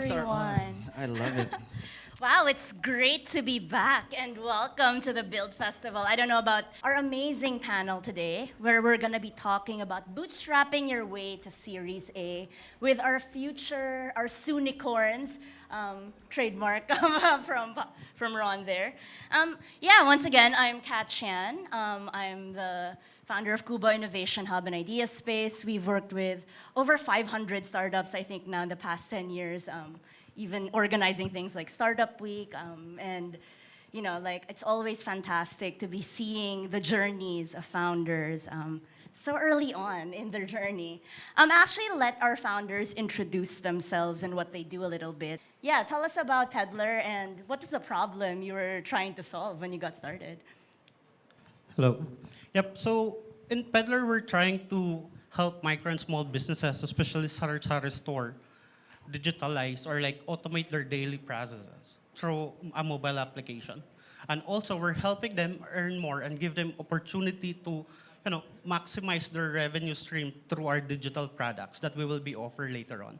Mics are on. everyone. I love it. Wow, it's great to be back and welcome to the Build Festival. I don't know about our amazing panel today, where we're going to be talking about bootstrapping your way to Series A with our soonicorns, trademark from Ron there. Once again, I'm Kat Chan. I'm the founder of QBO Innovation Hub and Ideaspace. We've worked with over 500 startups, I think, now in the past 10 years. Even organizing things like Startup Week, and it's always fantastic to be seeing the journeys of founders so early on in their journey. Actually, let our founders introduce themselves and what they do a little bit. Yeah, tell us about Peddlr and what was the problem you were trying to solve when you got started? Hello. Yep. So in Peddlr, we're trying to help micro and small businesses, especially sari-sari store, digitalize or like automate their daily processes through a mobile application. And also we're helping them earn more and give them opportunity to maximize their revenue stream through our digital products that we will be offered later on.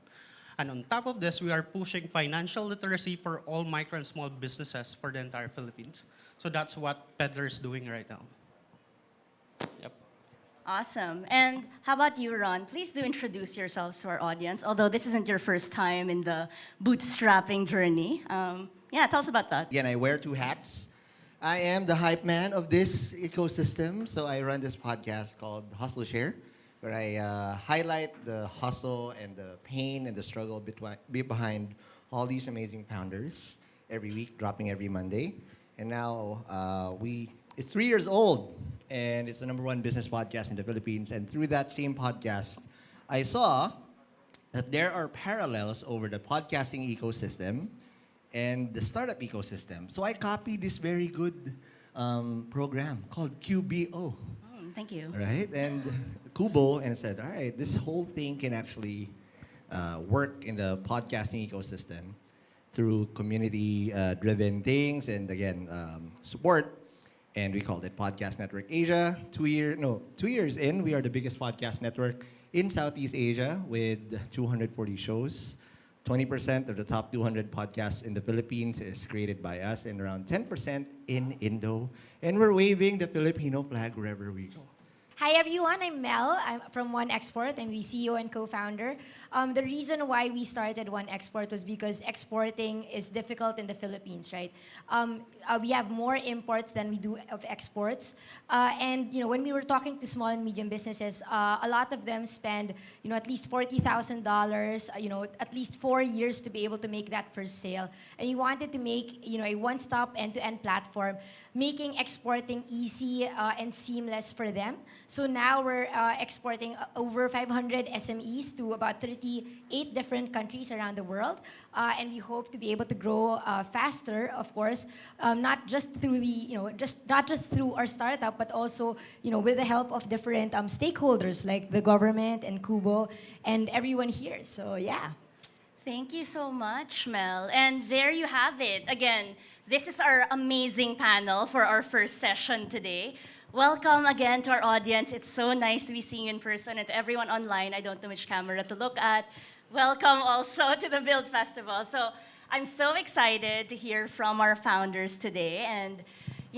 And on top of this, we are pushing financial literacy for all micro and small businesses for the entire Philippines. So that's what Peddlr is doing right now. Yep. Awesome. And how about you, Ron? Please do introduce yourselves to our audience, although this isn't your first time in the bootstrapping journey. Tell us about that. Again, I wear two hats. I am the hype man of this ecosystem. So I run this podcast called Hustle Share, where I highlight the hustle and the pain and the struggle behind all these amazing founders every week, dropping every Monday. And now it's 3 years old, and it's the #1 business podcast in the Philippines. And through that same podcast, I saw that there are parallels over the podcasting ecosystem and the startup ecosystem. So I copied this very good program called QBO. Thank you. Right? And Kubo, and said, all right, this whole thing can actually work in the podcasting ecosystem through community-driven things and, again, support. And we called it Podcast Network Asia. 2 years in, we are the biggest podcast network in Southeast Asia with 240 shows. 20% of the top 200 podcasts in the Philippines is created by us, and around 10% in Indo. And we're waving the Filipino flag wherever we go. Hi everyone, I'm Mel. I'm from One Export. I'm the CEO and co-founder. The reason why we started One Export was because exporting is difficult in the Philippines, right? We have more imports than we do of exports. And when we were talking to small and medium businesses, a lot of them spend at least $40,000, at least 4 years to be able to make that first sale. And we wanted to make a one-stop end-to-end platform, making exporting easy and seamless for them. So now we're exporting over 500 SMEs to about 38 different countries around the world. And we hope to be able to grow faster, of course, not just through not just through our startup, but also with the help of different stakeholders like the government and Kubo and everyone here. So yeah. Thank you so much, Mel. And there you have it. Again, this is our amazing panel for our first session today. Welcome again to our audience. It's so nice to be seeing you in person, and to everyone online. I don't know which camera to look at. Welcome also to the Build Festival. So I'm so excited to hear from our founders today. And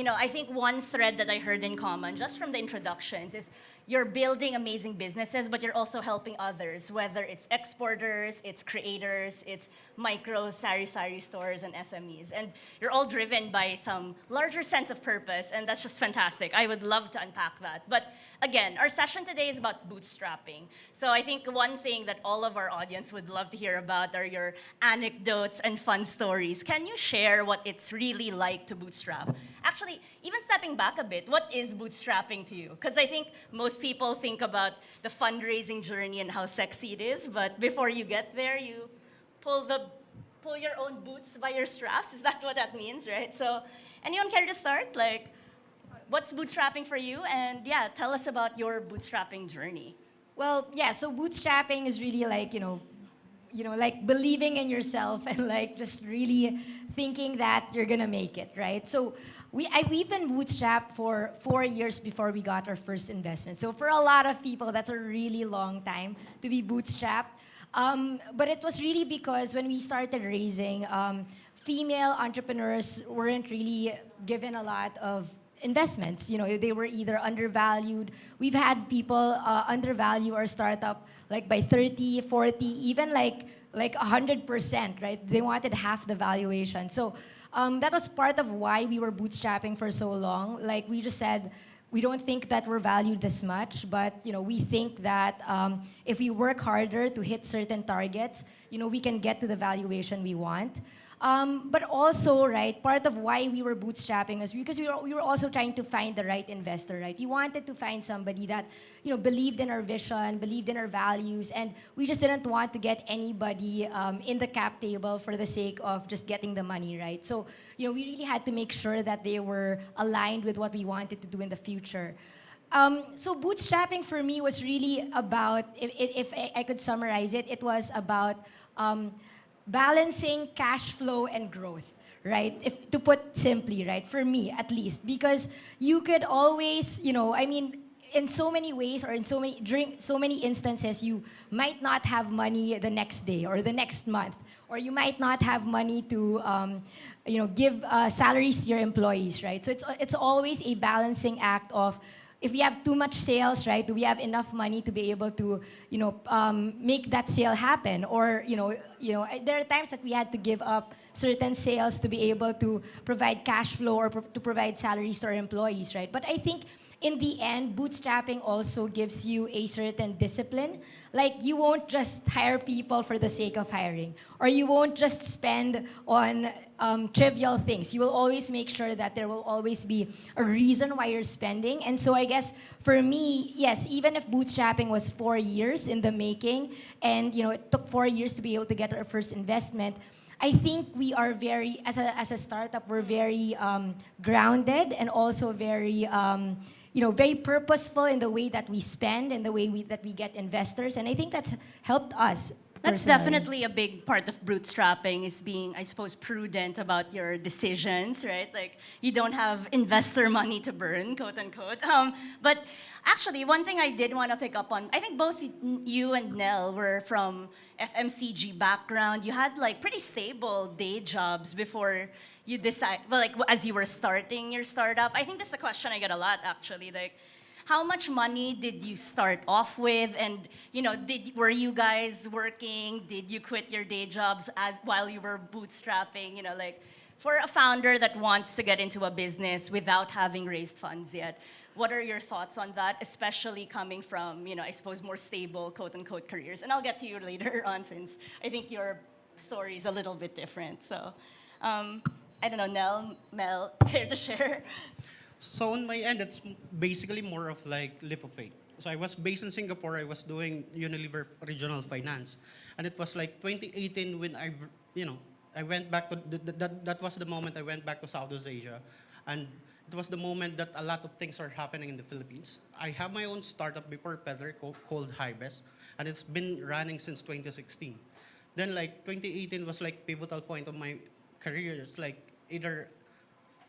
I think one thread that I heard in common just from the introductions is you're building amazing businesses, but you're also helping others, whether it's exporters, it's creators, it's micro sari-sari stores and SMEs. And you're all driven by some larger sense of purpose, and that's just fantastic. I would love to unpack that. But again, our session today is about bootstrapping. So I think one thing that all of our audience would love to hear about are your anecdotes and fun stories. Can you share what it's really like to bootstrap? Actually, even stepping back a bit, what is bootstrapping to you? Because I think most people think about the fundraising journey and how sexy it is, but before you get there, you pull your own boots by your straps. Is that what that means, right? So, anyone care to start? Like, what's bootstrapping for you? And yeah, tell us about your bootstrapping journey. Well, yeah. So bootstrapping is really like like believing in yourself and like just really thinking that you're gonna make it, right? So we've been bootstrapped for 4 years before we got our first investment. So for a lot of people, that's a really long time to be bootstrapped. But it was really because when we started raising, female entrepreneurs weren't really given a lot of investments. You know, they were either undervalued. We've had people undervalue our startup like by 30, 40, even like 100%, right? They wanted half the valuation. So that was part of why we were bootstrapping for so long. Like we just said, we don't think that we're valued this much, but you know, we think that if we work harder to hit certain targets, you know, we can get to the valuation we want. But also, right, part of why we were bootstrapping is because we were also trying to find the right investor, right? We wanted to find somebody that, you know, believed in our vision, believed in our values, and we just didn't want to get anybody in the cap table for the sake of just getting the money, right? So, you know, we really had to make sure that they were aligned with what we wanted to do in the future. So bootstrapping for me was really about, if I could summarize it, it was about balancing cash flow and growth, right? If to put simply, right? For me, at least, because you could always, you know, I mean, in so many ways or in so many during so many instances, you might not have money the next day or the next month, or you might not have money to, you know, give salaries to your employees, right? So it's always a balancing act of, if we have too much sales, right? Do we have enough money to be able to, you know, make that sale happen? Or, you know, there are times that we had to give up certain sales to be able to provide cash flow or to provide salaries to our employees, right? But I think in the end, bootstrapping also gives you a certain discipline. Like, you won't just hire people for the sake of hiring, or you won't just spend on trivial things. You will always make sure that there will always be a reason why you're spending. And so I guess for me, yes, even if bootstrapping was 4 years in the making, and you know, it took 4 years to be able to get our first investment, I think we are very, as a startup, we're very grounded and also very, you know, very purposeful in the way that we spend and the way that we get investors. And I think that's helped us. That's personally. definitely a big part of bootstrapping, is being, I suppose, prudent about your decisions, right? Like, you don't have investor money to burn, quote unquote. But actually, one thing I did want to pick up on, I think both you and Nel were from FMCG background. You had like pretty stable day jobs before you decide, well, like as you were starting your startup. I think that's a question I get a lot, actually. Like, how much money did you start off with? And, you know, were you guys working? Did you quit your day jobs while you were bootstrapping? You know, like, for a founder that wants to get into a business without having raised funds yet, what are your thoughts on that, especially coming from, you know, I suppose more stable, quote unquote, careers? And I'll get to you later on, since I think your story is a little bit different. So, I don't know, Nel, Mel, care to share? So on my end, it's basically more of like leap of faith. So I was based in Singapore. I was doing Unilever Regional Finance, and it was like 2018 when I went back to that was the moment I went back to Southeast Asia, and it was the moment that a lot of things are happening in the Philippines. I have my own startup before Peddlr called Hybes, and it's been running since 2016. Then like 2018 was like pivotal point of my career. It's like either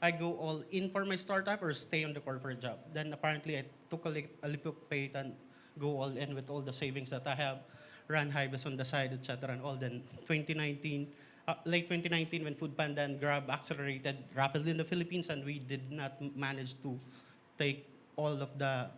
I go all in for my startup or stay on the corporate job. Then apparently I took a leap of faith and go all in with all the savings that I have, ran Hybes on the side, etc. and all. Then 2019, late 2019, when Foodpanda and Grab accelerated rapidly in the Philippines, and we did not manage to take all of the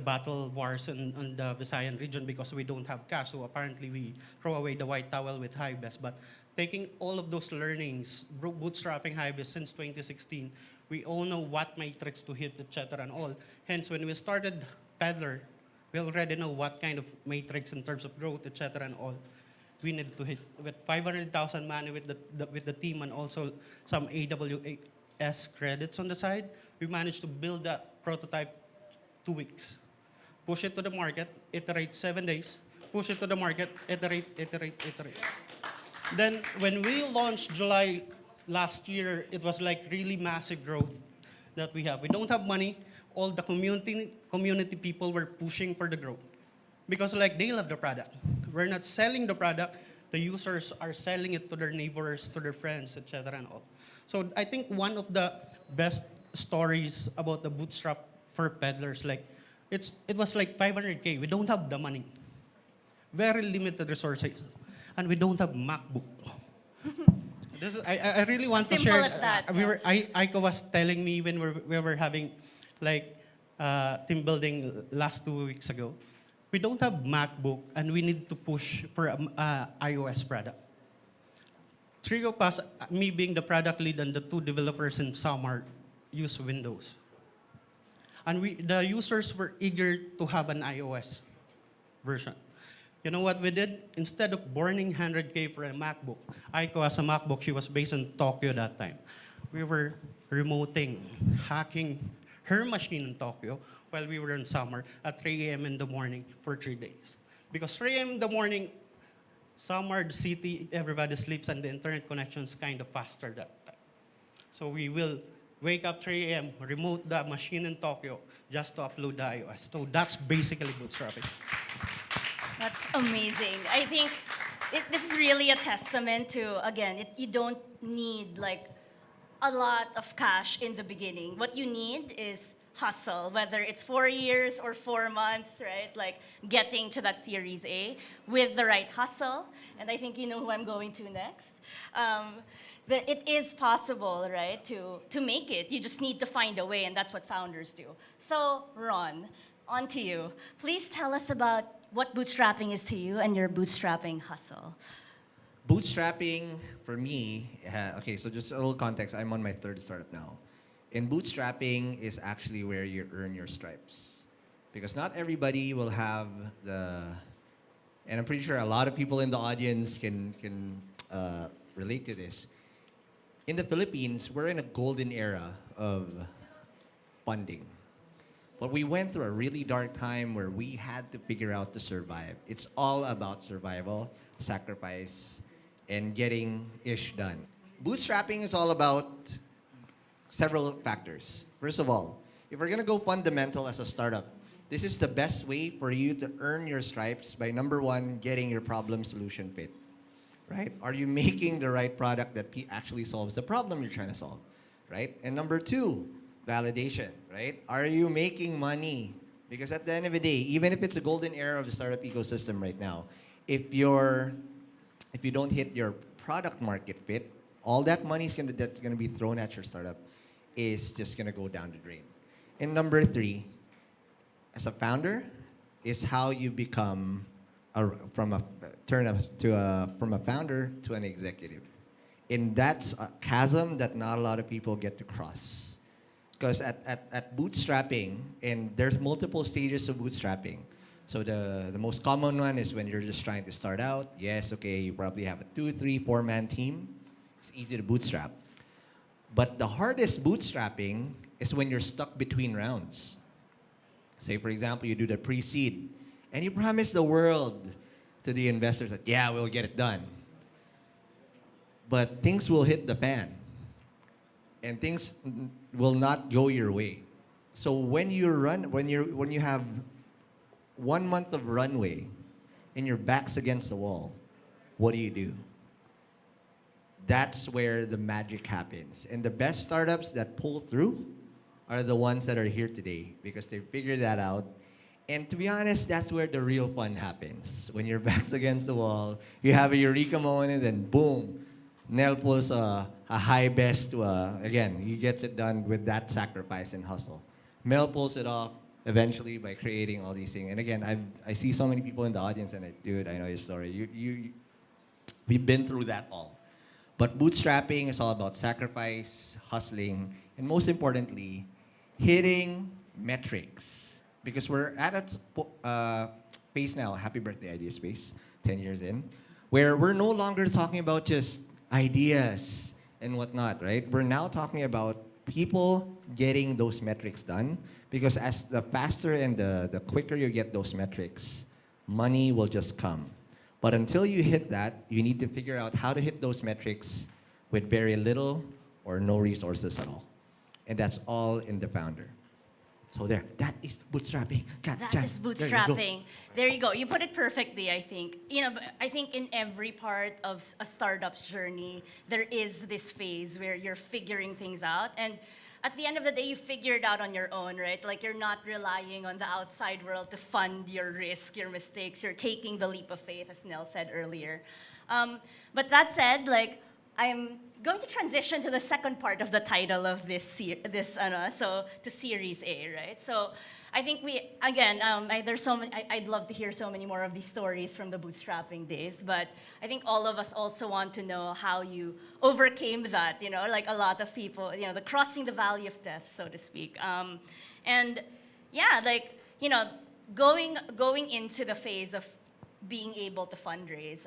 battle wars on the Visayan region because we don't have cash. So apparently we throw away the white towel with Hybes. But taking all of those learnings, bootstrapping Hybes since 2016, we all know what matrix to hit, etc. and all. Hence, when we started Peddlr, we already know what kind of matrix in terms of growth, etc. and all. We need to hit with 500,000 money with the team, and also some AWS credits on the side. We managed to build that prototype 2 weeks. Push it to the market, iterate 7 days. Push it to the market, iterate. Then when we launched July last year, it was like really massive growth that we have. We don't have money. All the community people were pushing for the growth because like they love the product. We're not selling the product. The users are selling it to their neighbors, to their friends, etc. and all. So I think one of the best stories about the bootstrap for peddlers, like it was like 500K. We don't have the money. very limited resources, and we don't have MacBook. I really want to Simple share. as that, Aiko was telling me when we were having like team building last 2 weeks ago. We don't have MacBook, and we need to push for iOS product. Trigo Pass, me being the product lead and the 2 developers in Samar, use Windows. And the users were eager to have an iOS version. You know what we did? Instead of burning 100K for a MacBook, Aiko has a MacBook. She was based in Tokyo that time. We were remoting, hacking her machine in Tokyo while we were in summer at 3 a.m. in the morning for 3 days. Because 3 a.m. in the morning, summer, the city, everybody sleeps, and the internet connection is kind of faster that time. So we will wake up 3 a.m., remote the machine in Tokyo just to upload the iOS. So that's basically bootstrapping. That's amazing. I think this is really a testament to, again, you don't need like a lot of cash in the beginning. What you need is hustle, whether it's 4 years or 4 months, right? Like getting to that Series A with the right hustle. And I think you know who I'm going to next. It is possible, right, to make it. You just need to find a way, and that's what founders do. So, Ron, on to you. Please tell us about what bootstrapping is to you and your bootstrapping hustle. Bootstrapping for me, okay, so just a little context. I'm on my 3rd startup now. And bootstrapping is actually where you earn your stripes. Because not everybody will have and I'm pretty sure a lot of people in the audience can relate to this. In the Philippines, we're in a golden era of funding. But we went through a really dark time where we had to figure out to survive. It's all about survival, sacrifice, and getting ish done. Bootstrapping is all about several factors. First of all, if we're gonna go fundamental as a startup, this is the best way for you to earn your stripes by number 1, getting your problem solution fit. Right? Are you making the right product that actually solves the problem you're trying to solve? Right? And number 2, validation, right? Are you making money? Because at the end of the day, even if it's a golden era of the startup ecosystem right now, if you don't hit your product market fit, all that money that's gonna be thrown at your startup is just gonna go down the drain. And number 3, as a founder, is how you become from a founder to an executive. And that's a chasm that not a lot of people get to cross. Because at bootstrapping, and there's multiple stages of bootstrapping. So the most common one is when you're just trying to start out. Yes, okay, you probably have a 2, 3, 4-man team. It's easy to bootstrap. But the hardest bootstrapping is when you're stuck between rounds. Say, for example, you do the pre-seed, and you promise the world to the investors that, yeah, we'll get it done. But things will hit the fan. And things will not go your way. So when you have 1 month of runway and your back's against the wall, what do? That's where the magic happens. And the best startups that pull through are the ones that are here today because they figured that out. And to be honest, that's where the real fun happens. When your back's against the wall, you have a eureka moment, and boom, Nel pulls a high best to again, he gets it done with that sacrifice and hustle. Mel pulls it off eventually by creating all these things. And again, I see so many people in the audience, and dude, I know your story. We've been through that all. But bootstrapping is all about sacrifice, hustling, and most importantly, hitting metrics. Because we're at a phase now, happy birthday Ideaspace, 10 years in, where we're no longer talking about just ideas and whatnot, right? We're now talking about people getting those metrics done, because as the faster and the quicker you get those metrics, money will just come. But until you hit that, you need to figure out how to hit those metrics with very little or no resources at all. And that's all in the founder. So there, that is bootstrapping. That Chan, is there you go. bootstrapping. There you go. You put it perfectly, I think. You know, I think in every part of a startup's journey, there is this phase where you're figuring things out. And at the end of the day, you figure it out on your own, right? Like you're not relying on the outside world to fund your risk, your mistakes. You're taking the leap of faith, as Nel said earlier. But that said, like, I'm going to transition to the second part of the title of so to Series A, right? So I think there's so many, I'd love to hear so many more of these stories from the bootstrapping days, but I think all of us also want to know how you overcame that, you know, like a lot of people, you know, the crossing the valley of death, so to speak. And yeah, like, you know, going into the phase of being able to fundraise,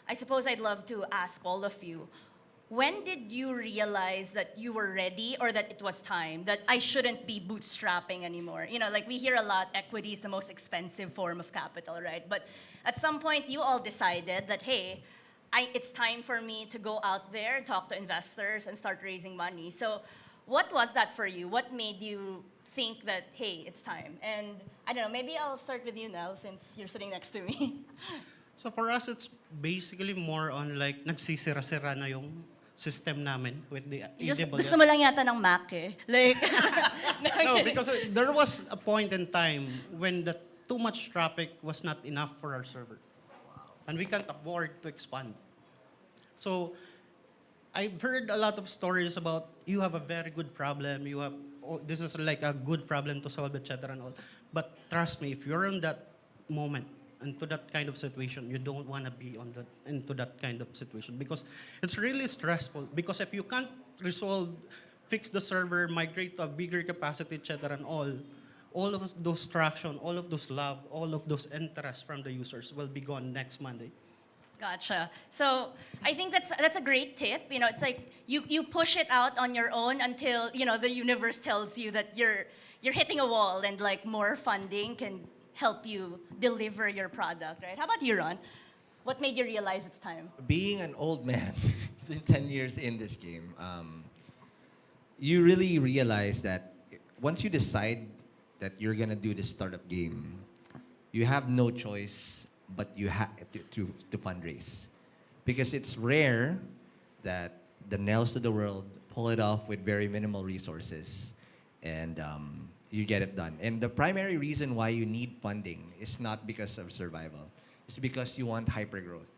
I suppose I'd love to ask all of you, when did you realize that you were ready or that it was time, that I shouldn't be bootstrapping anymore? You know, like we hear a lot, equity is the most expensive form of capital, right? But at some point, you all decided that, hey, it's time for me to go out there, talk to investors, and start raising money. So what was that for you? What made you think that, hey, it's time? And I don't know, maybe I'll start with you, Nel, since you're sitting next to me. So for us, it's basically more on like nagsisira-sira na yung system namin with the Gusto mo lang yata ng Mac eh. Like, No, because there was a point in time when the too much traffic was not enough for our server. And we can't afford to expand. So I've heard a lot of stories about you have a very good problem, this is like a good problem to solve, etc. and all. But trust me, if you're in that moment, into that kind of situation, you don't want to be into that kind of situation because it's really stressful. Because if you can't fix the server, migrate to a bigger capacity, etc. and all of those traction, all of those love, all of those interest from the users will be gone next Monday. Gotcha. So I think that's a great tip. You know, it's like you push it out on your own until, you know, the universe tells you that you're hitting a wall and like more funding can help you deliver your product, right? How about you, Ron? What made you realize it's time? Being an old man, 10 years in this game, you really realize that once you decide that you're gonna do this startup game, you have no choice but you have to fundraise. Because it's rare that the Nels of the world pull it off with very minimal resources and you get it done. And the primary reason why you need funding is not because of survival. It's because you want hypergrowth,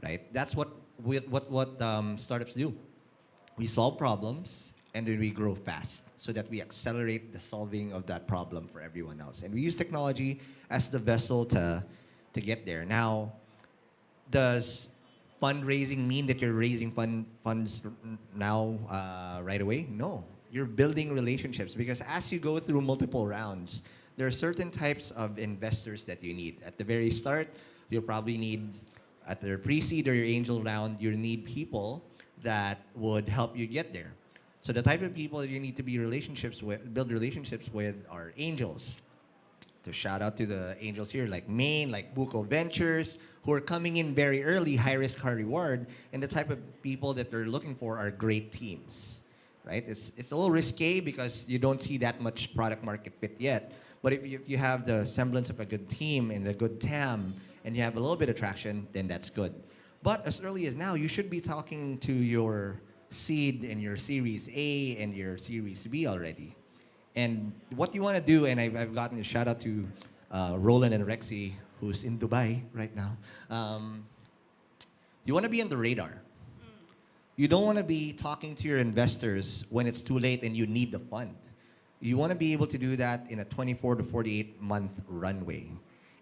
right? That's what startups do. We solve problems and then we grow fast so that we accelerate the solving of that problem for everyone else. And we use technology as the vessel to get there. Now, does fundraising mean that you're raising funds now right away? No. You're building relationships because as you go through multiple rounds, there are certain types of investors that you need. At the very start, you'll probably need, at the pre-seed or your angel round, you need people that would help you get there. So the type of people that you need to build relationships with are angels. To shout out to the angels here, like Maine, like Buko Ventures, who are coming in very early, high risk, high reward, and the type of people that they're looking for are great teams. Right? It's a little risque because you don't see that much product market fit yet. But if you have the semblance of a good team and a good TAM and you have a little bit of traction, then that's good. But as early as now, you should be talking to your seed and your Series A and your Series B already. And what you want to do, and I've gotten a shout out to Roland and Rexy, who's in Dubai right now. You want to be on the radar. You don't want to be talking to your investors when it's too late and you need the fund. You want to be able to do that in a 24 to 48 month runway.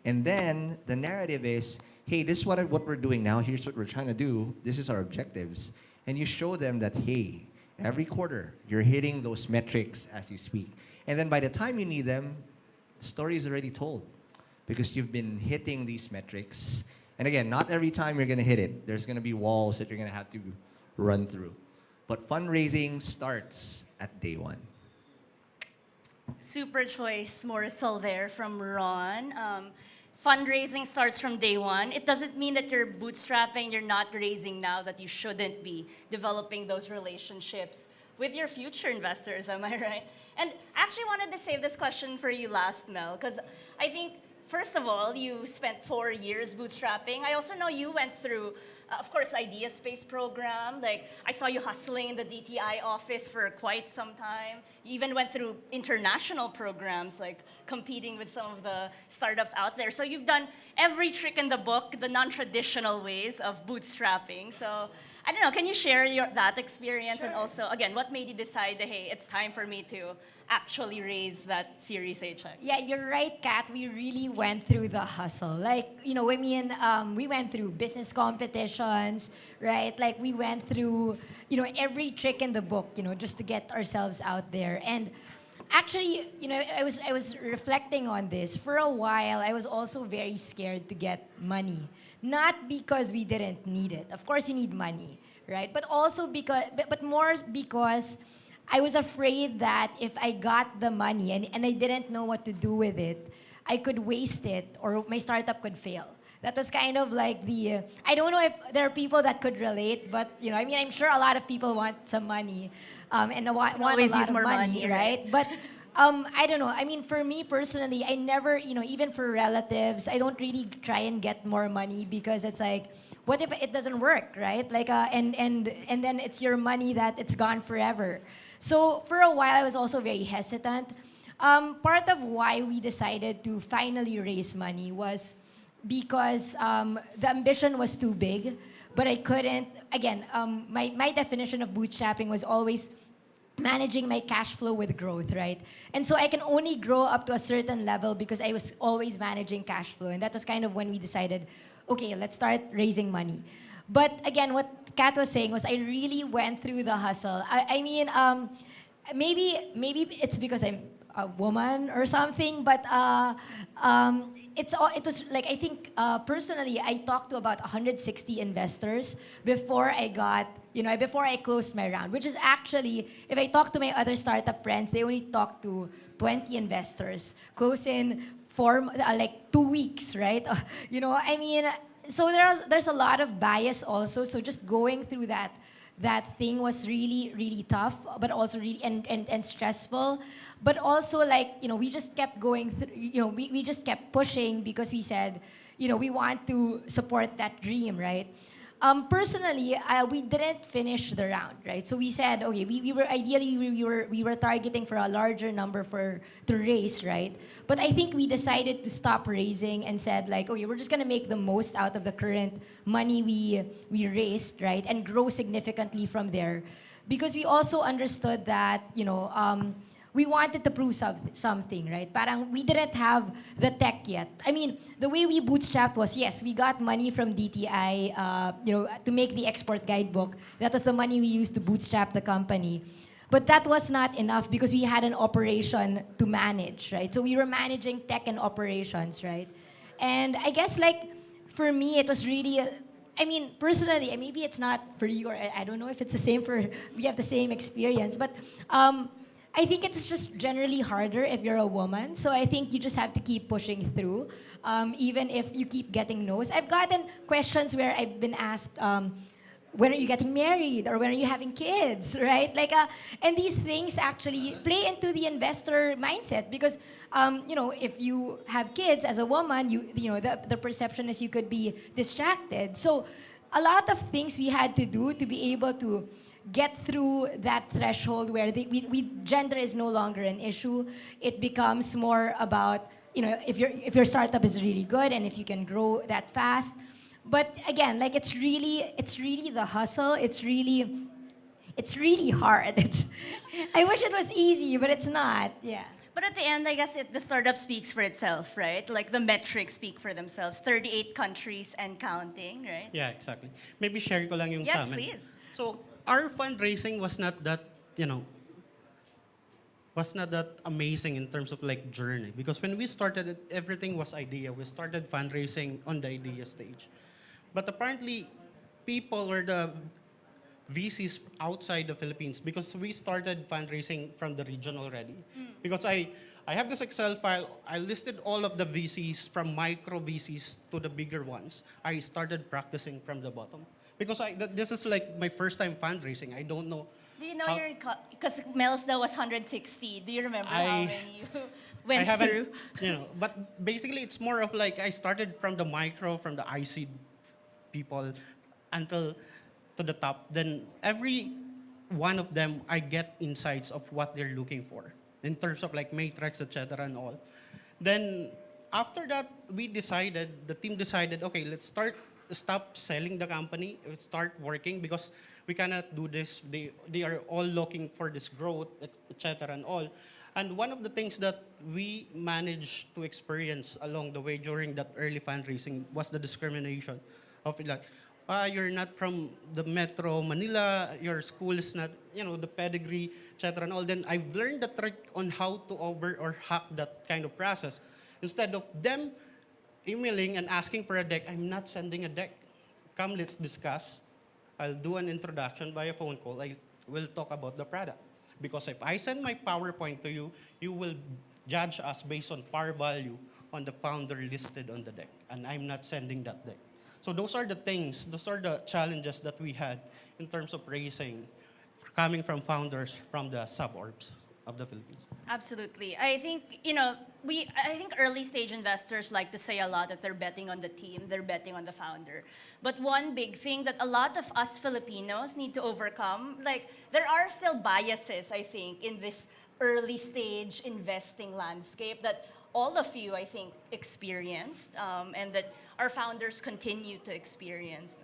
And then the narrative is, hey, this is what we're doing now. Here's what we're trying to do. This is our objectives. And you show them that, hey, every quarter you're hitting those metrics as you speak. And then by the time you need them, the story is already told because you've been hitting these metrics. And again, not every time you're going to hit it. There's going to be walls that you're going to have to run through. But fundraising starts at day one. Super choice morsel there from Ron. Fundraising starts from day one. It doesn't mean that you're bootstrapping, you're not raising now, that you shouldn't be developing those relationships with your future investors, am I right? And actually wanted to save this question for you last, Mel, because I think, first of all, you spent 4 years bootstrapping. I also know you went through, of course, Ideaspace program. Like, I saw you hustling in the DTI office for quite some time. You even went through international programs, like competing with some of the startups out there. So you've done every trick in the book, the non-traditional ways of bootstrapping. So I don't know, can you share that experience? And also, again, what made you decide that, hey, it's time for me to actually raise that Series A check? Yeah, you're right, Kat. We really went through the hustle. Like, we went through business competitions, right? Like, we went through, every trick in the book, just to get ourselves out there. And actually, I was reflecting on this. For a while, I was also very scared to get money. Not because we didn't need it. Of course, you need money, right? But also but more because I was afraid that if I got the money and I didn't know what to do with it, I could waste it or my startup could fail. That was kind of like I don't know if there are people that could relate, but I'm sure a lot of people want some money and want Always a lot use of more money, money, right? But I don't know. I mean, for me personally, I never, even for relatives, I don't really try and get more money because it's like, what if it doesn't work, right? Like, and then it's your money that it's gone forever. So for a while, I was also very hesitant. Part of why we decided to finally raise money was because the ambition was too big, but I couldn't. Again, my definition of bootstrapping was always managing my cash flow with growth, right? And so I can only grow up to a certain level because I was always managing cash flow. And that was kind of when we decided, okay, let's start raising money. But again, what Kat was saying was I really went through the hustle. Maybe it's because I'm a woman or something, but it was like, I think personally, I talked to about 160 investors before before I closed my round, which is actually, if I talk to my other startup friends, they only talk to 20 investors, close in like 2 weeks, right? So there's a lot of bias also. So just going through that thing was really, really tough, but also really and stressful. But also, like, we just kept going through, we just kept pushing because we said, we want to support that dream, right? Personally, we didn't finish the round, right? So we said, okay, we were targeting for a larger number to raise, right? But I think we decided to stop raising and said, like, okay, we're just gonna make the most out of the current money we raised, right, and grow significantly from there, because we also understood that we wanted to prove something, right? Parang we didn't have the tech yet. I mean, the way we bootstrapped was, yes, we got money from DTI, to make the export guidebook. That was the money we used to bootstrap the company. But that was not enough because we had an operation to manage, right? So we were managing tech and operations, right? And I guess, like, for me, it was really, personally, maybe it's not for you, or I don't know if it's the same we have the same experience, but I think it's just generally harder if you're a woman. So I think you just have to keep pushing through, even if you keep getting no's. I've gotten questions where I've been asked, when are you getting married, or when are you having kids, right? Like, and these things actually play into the investor mindset because, if you have kids as a woman, the perception is you could be distracted. So a lot of things we had to do to be able to get through that threshold where gender is no longer an issue. It becomes more about, if your startup is really good and if you can grow that fast. But again, like, it's really the hustle. It's really hard. I wish it was easy, but it's not. Yeah. But at the end, I guess the startup speaks for itself, right? Like, the metrics speak for themselves. 38 countries and counting, right? Yeah, exactly. Maybe share ko lang yung Yes, sa amin. please. So, our fundraising was not that, amazing in terms of, like, journey. Because when we started it, everything was idea. We started fundraising on the idea stage. But apparently, people or the VCs outside the Philippines, because we started fundraising from the region already. Because I have this Excel file. I listed all of the VCs from micro VCs to the bigger ones. I started practicing from the bottom. Because this is like my first time fundraising. I don't know Do you know How- because Mel's that was 160. Do you remember how I- many you I went haven't, through? but basically it's more of like I started from the micro, from the IC people until to the top. Then every one of them, I get insights of what they're looking for in terms of like matrix, etc. and all. Then after that, the team decided, okay, let's stop selling the company, let's start working because we cannot do this. They are all looking for this growth, etc. and all. And one of the things that we managed to experience along the way during that early fundraising was the discrimination of it, like, you're not from the Metro Manila, your school is not, the pedigree, etc. and all. Then I've learned the trick on how to over or hack that kind of process. Instead of them emailing and asking for a deck, I'm not sending a deck. Come, let's discuss. I'll do an introduction by a phone call. I will talk about the product. Because if I send my PowerPoint to you, you will judge us based on par value on the founder listed on the deck. And I'm not sending that deck. So those are the challenges that we had in terms of raising, coming from founders from the suburbs of the Philippines. Absolutely. I think, I think early stage investors like to say a lot that they're betting on the team, they're betting on the founder. But one big thing that a lot of us Filipinos need to overcome, like there are still biases, I think, in this early stage investing landscape that all of you, I think, experienced and that our founders continue to experience.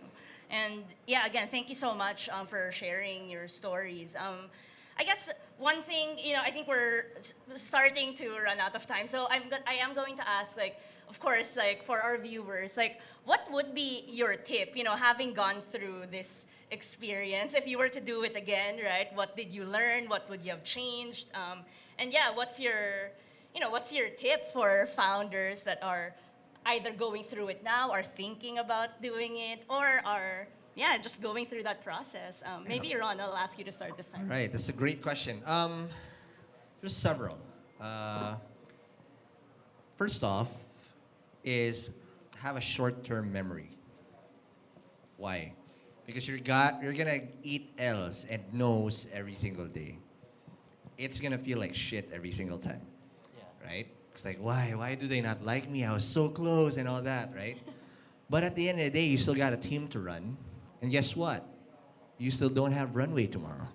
And yeah, again, thank you so much for sharing your stories. I guess one thing, I think we're starting to run out of time. So I am going to ask, like, of course, like for our viewers, like, what would be your tip, having gone through this experience, if you were to do it again, right? What did you learn? What would you have changed? And yeah, what's your tip for founders that are either going through it now or thinking about doing it or are just going through that process. Maybe Ron, I'll ask you to start this time. Right, that's a great question. There's several. First off, is have a short-term memory. Why? Because you're gonna eat L's and no's every single day. It's gonna feel like shit every single time, right? It's like, why do they not like me? I was so close and all that, right? But at the end of the day, you still got a team to run. And guess what? You still don't have runway tomorrow,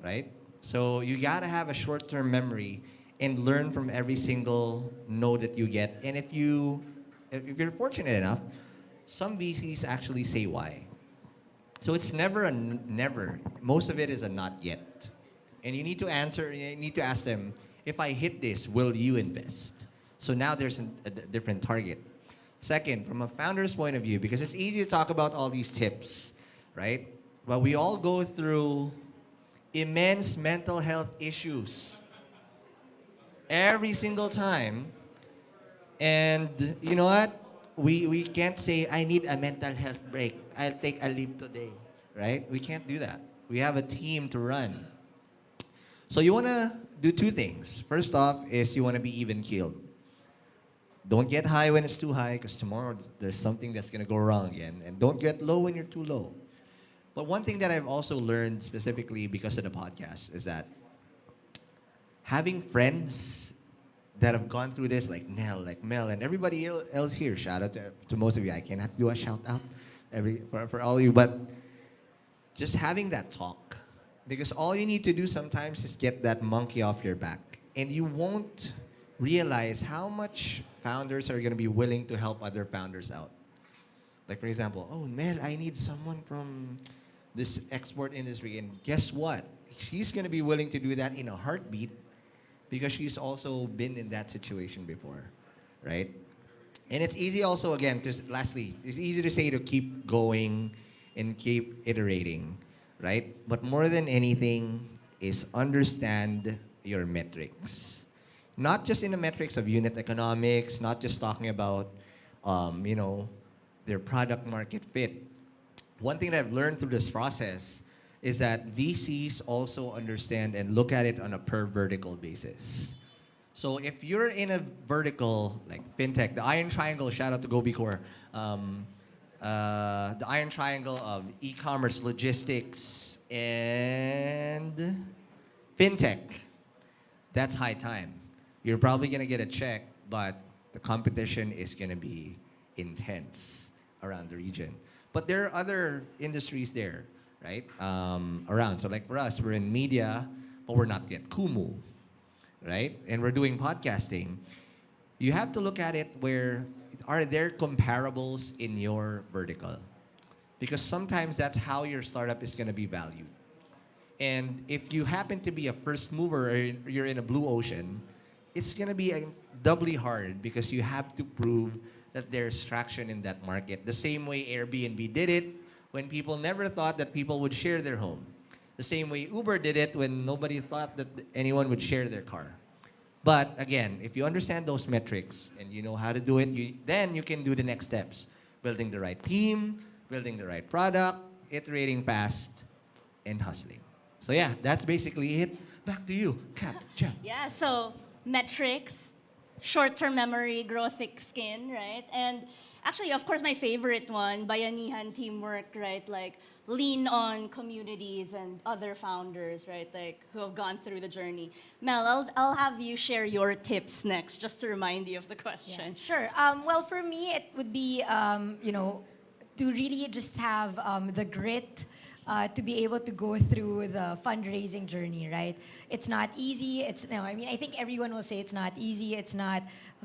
right? So you gotta have a short-term memory and learn from every single no that you get. And if you're fortunate enough, some VCs actually say why. So it's never a never. Most of it is a not yet. And you need to ask them, if I hit this, will you invest? So now there's a different target. Second, from a founder's point of view, because it's easy to talk about all these tips, right? But we all go through immense mental health issues every single time. And you know what? We can't say, I need a mental health break. I'll take a leave today, right? We can't do that. We have a team to run. So you want to do two things. First off is you want to be even-keeled. Don't get high when it's too high, because tomorrow there's something that's going to go wrong again. And don't get low when you're too low. But one thing that I've also learned specifically because of the podcast is that having friends that have gone through this, like Nel, like Mel, and everybody else here, shout out to most of you. I cannot do a shout out for all of you, but just having that talk. Because all you need to do sometimes is get that monkey off your back. And you won't realize how much founders are going to be willing to help other founders out. Like, for example, oh, Mel, I need someone from this export industry. And guess what? She's going to be willing to do that in a heartbeat because she's also been in that situation before, right? And it's easy also, again, lastly, it's easy to say to keep going and keep iterating, right? But more than anything is understand your metrics. Not just in the metrics of unit economics, not just talking about, their product market fit. One thing that I've learned through this process is that VCs also understand and look at it on a per vertical basis. So if you're in a vertical like fintech, the Iron Triangle, shout out to GoBeCore, the Iron Triangle of e-commerce, logistics, And fintech. That's high time. You're probably gonna get a check, but the competition is gonna be intense around the region. But there are other industries there, right? Around. So like for us, we're in media, but we're not yet Kumu, right? And we're doing podcasting. You have to look at it where are there comparables in your vertical? Because sometimes that's how your startup is gonna be valued. And if you happen to be a first mover or you're in a blue ocean, it's going to be doubly hard because you have to prove that there's traction in that market. The same way Airbnb did it when people never thought that people would share their home. The same way Uber did it when nobody thought that anyone would share their car. But again, if you understand those metrics and you know how to do it, then you can do the next steps. Building the right team, building the right product, iterating fast, and hustling. So yeah, that's basically it. Back to you, Kat, Chan. Yeah, so metrics, short-term memory, grow thick skin, right? And actually, of course, my favorite one, bayanihan teamwork, right? Like lean on communities and other founders, right? Like who have gone through the journey. Mel, I'll have you share your tips next, just to remind you of the question. Sure. Well, for me, it would be, to really just have the grit to be able to go through the fundraising journey, right? It's not easy. I think everyone will say it's not easy. It's not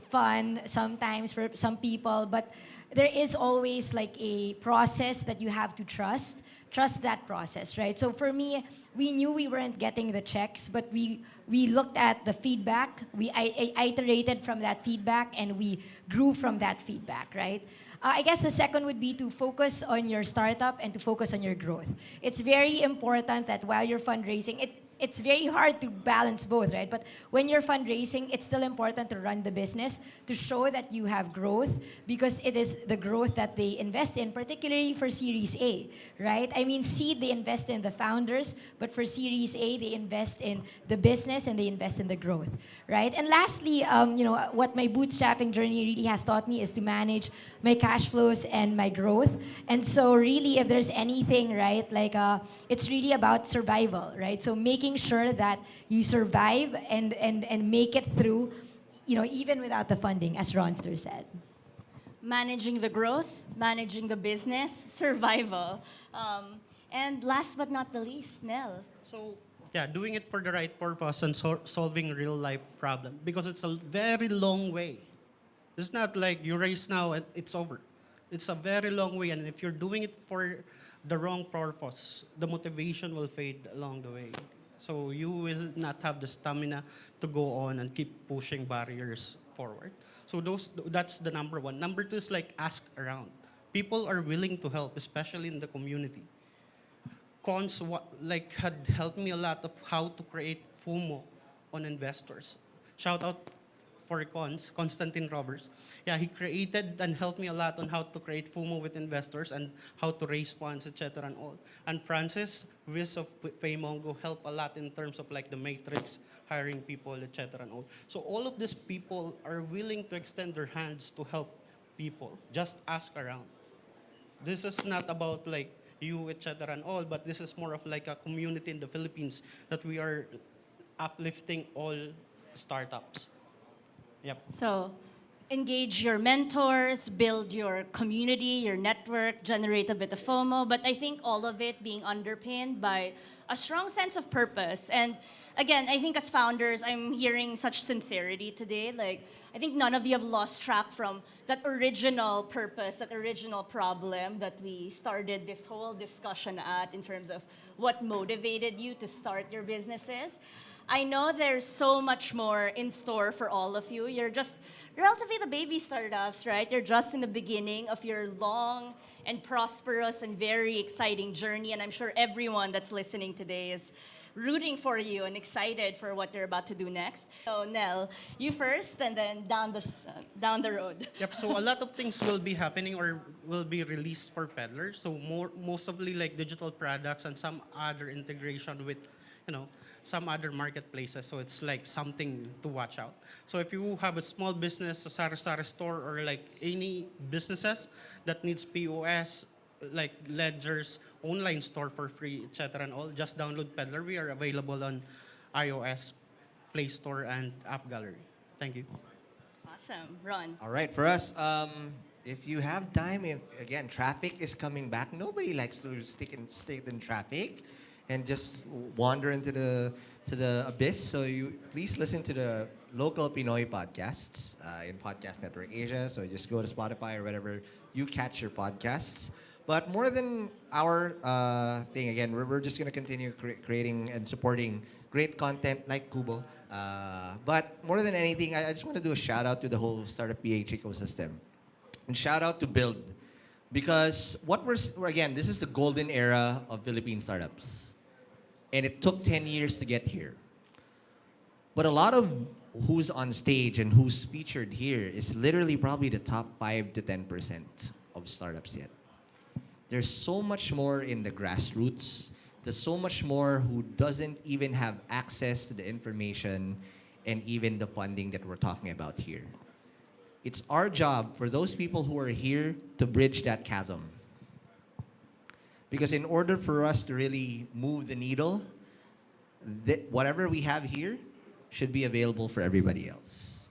fun sometimes for some people, but there is always like a process that you have to trust. Trust that process, right? So for me, we knew we weren't getting the checks, but we looked at the feedback. I iterated from that feedback, and we grew from that feedback, right? I guess the second would be to focus on your startup and to focus on your growth. It's very important that while you're fundraising, it's very hard to balance both, right? But when you're fundraising, it's still important to run the business to show that you have growth, because it is the growth that they invest in, particularly for Series A, right? I mean, seed, they invest in the founders, but for Series A, they invest in the business and they invest in the growth, right? And lastly, what my bootstrapping journey really has taught me is to manage my cash flows and my growth. And so really, if there's anything, right, like it's really about survival, right? So making sure that you survive and make it through, even without the funding, as Ronster said. Managing the growth, managing the business, survival. And last but not the least, Nel. So, yeah, doing it for the right purpose and solving real life problem, because it's a very long way. It's not like you race now and it's over. It's a very long way, and if you're doing it for the wrong purpose, the motivation will fade along the way. So you will not have the stamina to go on and keep pushing barriers forward. So that's the number one. Number two is like ask around. People are willing to help, especially in the community. Cons had helped me a lot of how to create FOMO on investors. Shout out for Cons, Constantine Roberts. Yeah, he created and helped me a lot on how to create FOMO with investors and how to raise funds, etc. and all. And Francis Wiz of Paymongo helped a lot in terms of like the matrix, hiring people, etc. and all. So all of these people are willing to extend their hands to help people. Just ask around. This is not about like you, etc. and all, but this is more of like a community in the Philippines that we are uplifting all startups. Yep. So engage your mentors, build your community, your network, generate a bit of FOMO, but I think all of it being underpinned by a strong sense of purpose. And again, I think as founders, I'm hearing such sincerity today. Like, I think none of you have lost track from that original purpose, that original problem that we started this whole discussion at in terms of what motivated you to start your businesses. I know there's so much more in store for all of you. You're just relatively the baby startups, right? You're just in the beginning of your long and prosperous and very exciting journey. And I'm sure everyone that's listening today is rooting for you and excited for what you're about to do next. So Nel, you first, and then down the road. Yep. So a lot of things will be happening or will be released for Peddlr. So mostly like digital products and some other integration with, some other marketplaces. So it's like something to watch out. So if you have a small business, a sari-sari store, or like any businesses that needs POS, like ledgers, online store for free, etc. and all, just download Peddlr. We are available on iOS, Play Store, and App Gallery. Thank you. Awesome. Ron. All right, for us, if you have time, if again traffic is coming back, nobody likes to stay in traffic and just wander into the abyss. So you please listen to the local Pinoy podcasts in Podcast Network Asia. So just go to Spotify or whatever you catch your podcasts. But more than our thing, again, we're just gonna continue creating and supporting great content like Kubo. But more than anything, I just want to do a shout out to the whole Startup PH ecosystem. And shout out to Build. Because again, this is the golden era of Philippine startups. And it took 10 years to get here. But a lot of who's on stage and who's featured here is literally probably the top 5 to 10% of startups yet. There's so much more in the grassroots. There's so much more who doesn't even have access to the information and even the funding that we're talking about here. It's our job for those people who are here to bridge that chasm. Because in order for us to really move the needle, whatever we have here should be available for everybody else.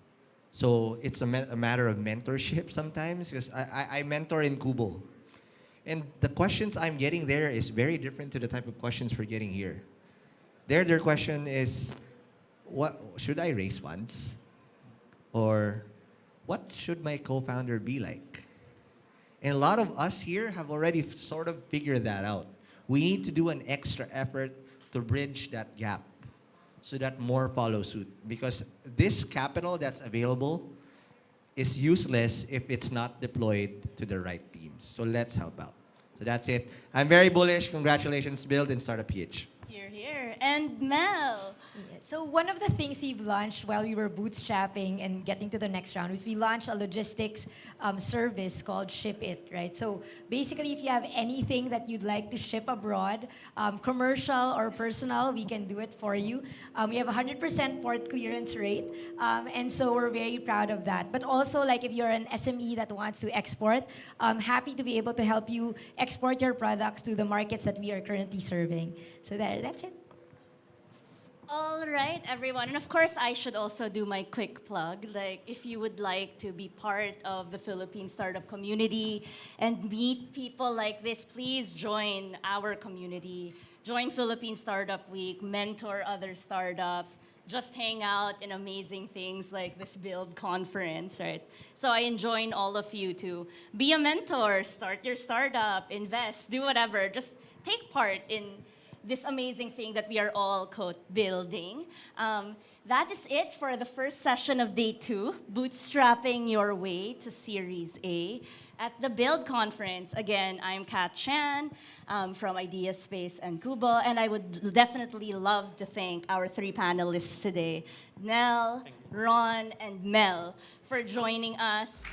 So it's a matter of mentorship sometimes, because I mentor in Kubo. And the questions I'm getting there is very different to the type of questions we're getting here. Their question is, what should I raise funds? Or what should my co-founder be like? And a lot of us here have already sort of figured that out. We need to do an extra effort to bridge that gap so that more follow suit. Because this capital that's available is useless if it's not deployed to the right teams. So let's help out. So that's it. I'm very bullish. Congratulations, Build and Startup PH. Here, here. And Mel. Yeah, so one of the things we've launched while we were bootstrapping and getting to the next round was we launched a logistics service called Ship It, right? So basically, if you have anything that you'd like to ship abroad, commercial or personal, we can do it for you. We have a 100% port clearance rate, and so we're very proud of that. But also, like if you're an SME that wants to export, I'm happy to be able to help you export your products to the markets that we are currently serving. So that's it. All right, everyone. And of course, I should also do my quick plug. Like, if you would like to be part of the Philippine startup community and meet people like this, please join our community. Join Philippine Startup Week, mentor other startups, just hang out in amazing things like this Build conference, right? So I enjoin all of you to be a mentor, start your startup, invest, do whatever. Just take part in this amazing thing that we are all, quote, building. That is it for the first session of day 2, bootstrapping your way to Series A at the Build conference. Again, I'm Kat Chan from Ideaspace and QBO, and I would definitely love to thank our 3 panelists today, Nel, Ron, and Mel, for joining us.